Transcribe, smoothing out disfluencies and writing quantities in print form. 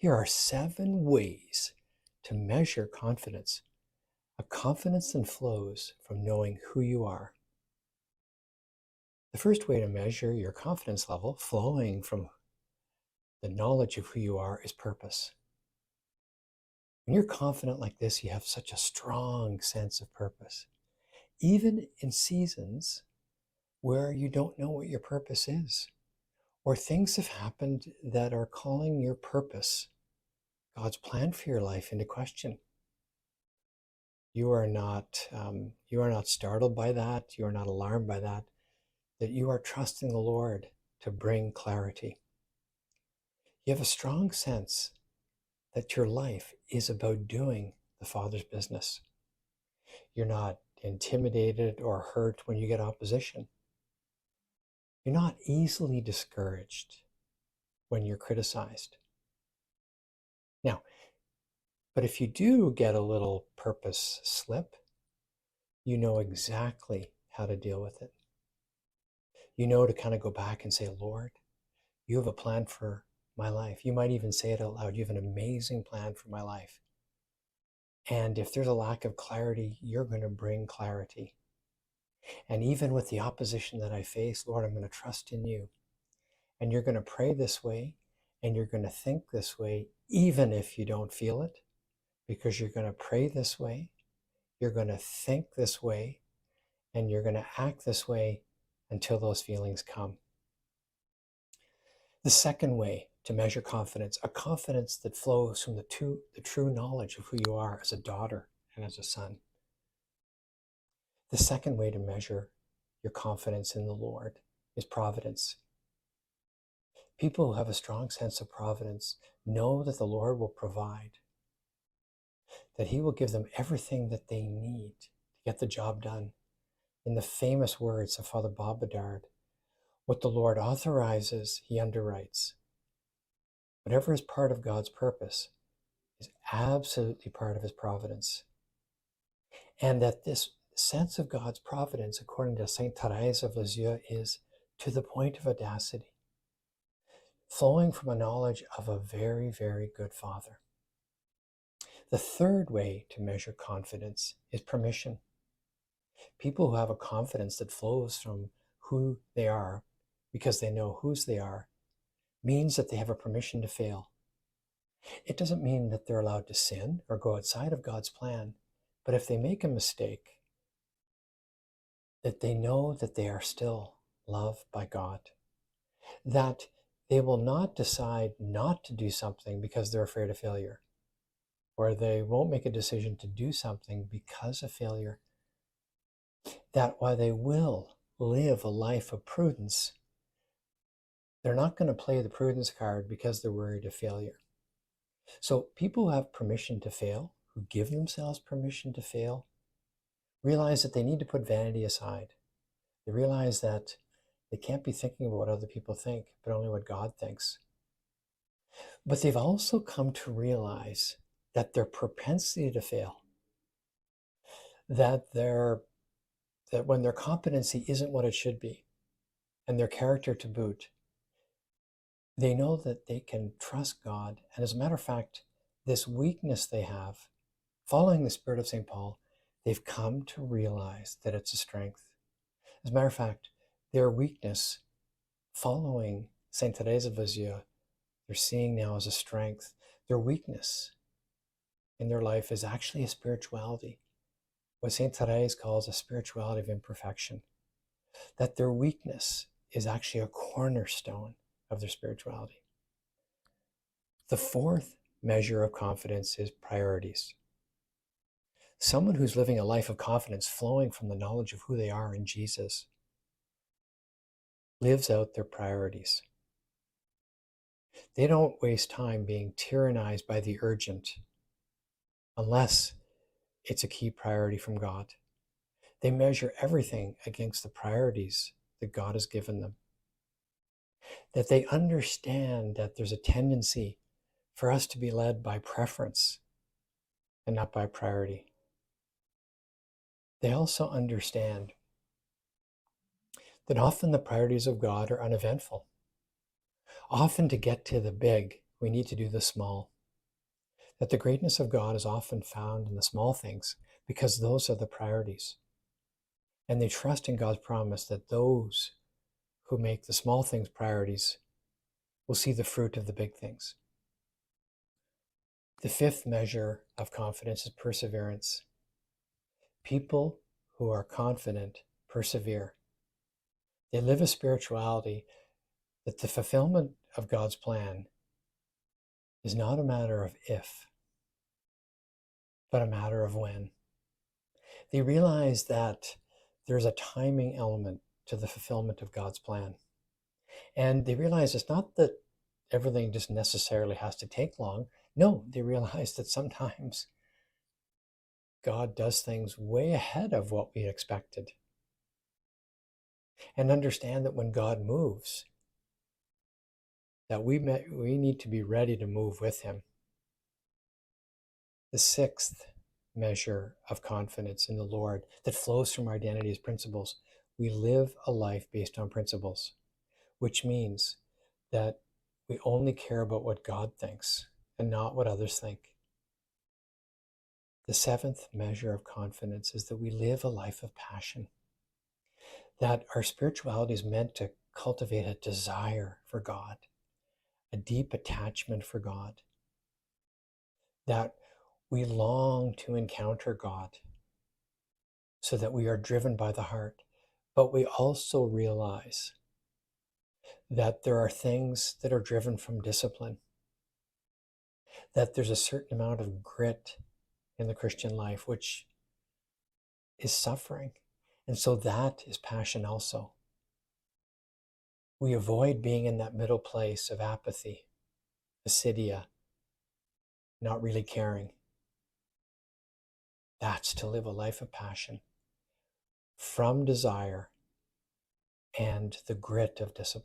Here are 7 ways to measure confidence, a confidence that flows from knowing who you are. The first way to measure your confidence level flowing from the knowledge of who you are is purpose. When you're confident like this, you have such a strong sense of purpose. Even in seasons where you don't know what your purpose is, or things have happened that are calling your purpose, God's plan for your life, into question. You are not startled by that. You are not alarmed by that. That you are trusting the Lord to bring clarity. You have a strong sense that your life is about doing the Father's business. You're not intimidated or hurt when you get opposition. You're not easily discouraged when you're criticized. Now, but if you do get a little purpose slip, you know exactly how to deal with it. You know to kind of go back and say, Lord, you have a plan for my life. You might even say it out loud. You have an amazing plan for my life. And if there's a lack of clarity, you're going to bring clarity. And even with the opposition that I face, Lord, I'm going to trust in you. And you're going to pray this way, and you're going to think this way, even if you don't feel it, because you're going to pray this way, you're going to think this way, and you're going to act this way until those feelings come. The second way to measure confidence, a confidence that flows from the true knowledge of who you are as a daughter and as a son. The second way to measure your confidence in the Lord is providence. People who have a strong sense of providence know that the Lord will provide, that he will give them everything that they need to get the job done. In the famous words of Father Bob Bedard, what the Lord authorizes, he underwrites. Whatever is part of God's purpose is absolutely part of his providence. And that this sense of God's providence, according to Saint Therese of Lisieux, is to the point of audacity, flowing from a knowledge of a very, very good Father. The third way to measure confidence is permission. People who have a confidence that flows from who they are because they know whose they are means that they have a permission to fail. It doesn't mean that they're allowed to sin or go outside of God's plan, but if they make a mistake, that they know that they are still loved by God, that they will not decide not to do something because they're afraid of failure, or they won't make a decision to do something because of failure, that while they will live a life of prudence, they're not going to play the prudence card because they're worried of failure. So people who have permission to fail, who give themselves permission to fail, realize that they need to put vanity aside. They realize that they can't be thinking about what other people think, but only what God thinks. But they've also come to realize that their propensity to fail, that when their competency isn't what it should be, and their character to boot, they know that they can trust God. And as a matter of fact, this weakness they have, following the spirit of St. Paul, they've come to realize that it's a strength. As a matter of fact, their weakness, following St. Therese of Lisieux, they're seeing now as a strength. Their weakness in their life is actually a spirituality, what St. Therese calls a spirituality of imperfection. That their weakness is actually a cornerstone of their spirituality. The fourth measure of confidence is priorities. Someone who's living a life of confidence flowing from the knowledge of who they are in Jesus lives out their priorities. They don't waste time being tyrannized by the urgent unless it's a key priority from God. They measure everything against the priorities that God has given them. That they understand that there's a tendency for us to be led by preference and not by priority. They also understand that often the priorities of God are uneventful. Often to get to the big, we need to do the small. that the greatness of God is often found in the small things because those are the priorities. And they trust in God's promise that those who make the small things priorities will see the fruit of the big things. The fifth measure of confidence is perseverance. People who are confident persevere. They live a spirituality that the fulfillment of God's plan is not a matter of if, but a matter of when. They realize that there's a timing element to the fulfillment of God's plan. And they realize it's not that everything just necessarily has to take long. No, they realize that sometimes God does things way ahead of what we expected. And understand that when God moves, that we need to be ready to move with him. The sixth measure of confidence in the Lord that flows from our identity as principles, we live a life based on principles, which means that we only care about what God thinks and not what others think. The seventh measure of confidence is that we live a life of passion, that our spirituality is meant to cultivate a desire for God, a deep attachment for God, that we long to encounter God so that we are driven by the heart. But we also realize that there are things that are driven from discipline, that there's a certain amount of grit in the Christian life, which is suffering. And so that is passion also. We avoid being in that middle place of apathy, acedia, not really caring. That's to live a life of passion from desire and the grit of discipline.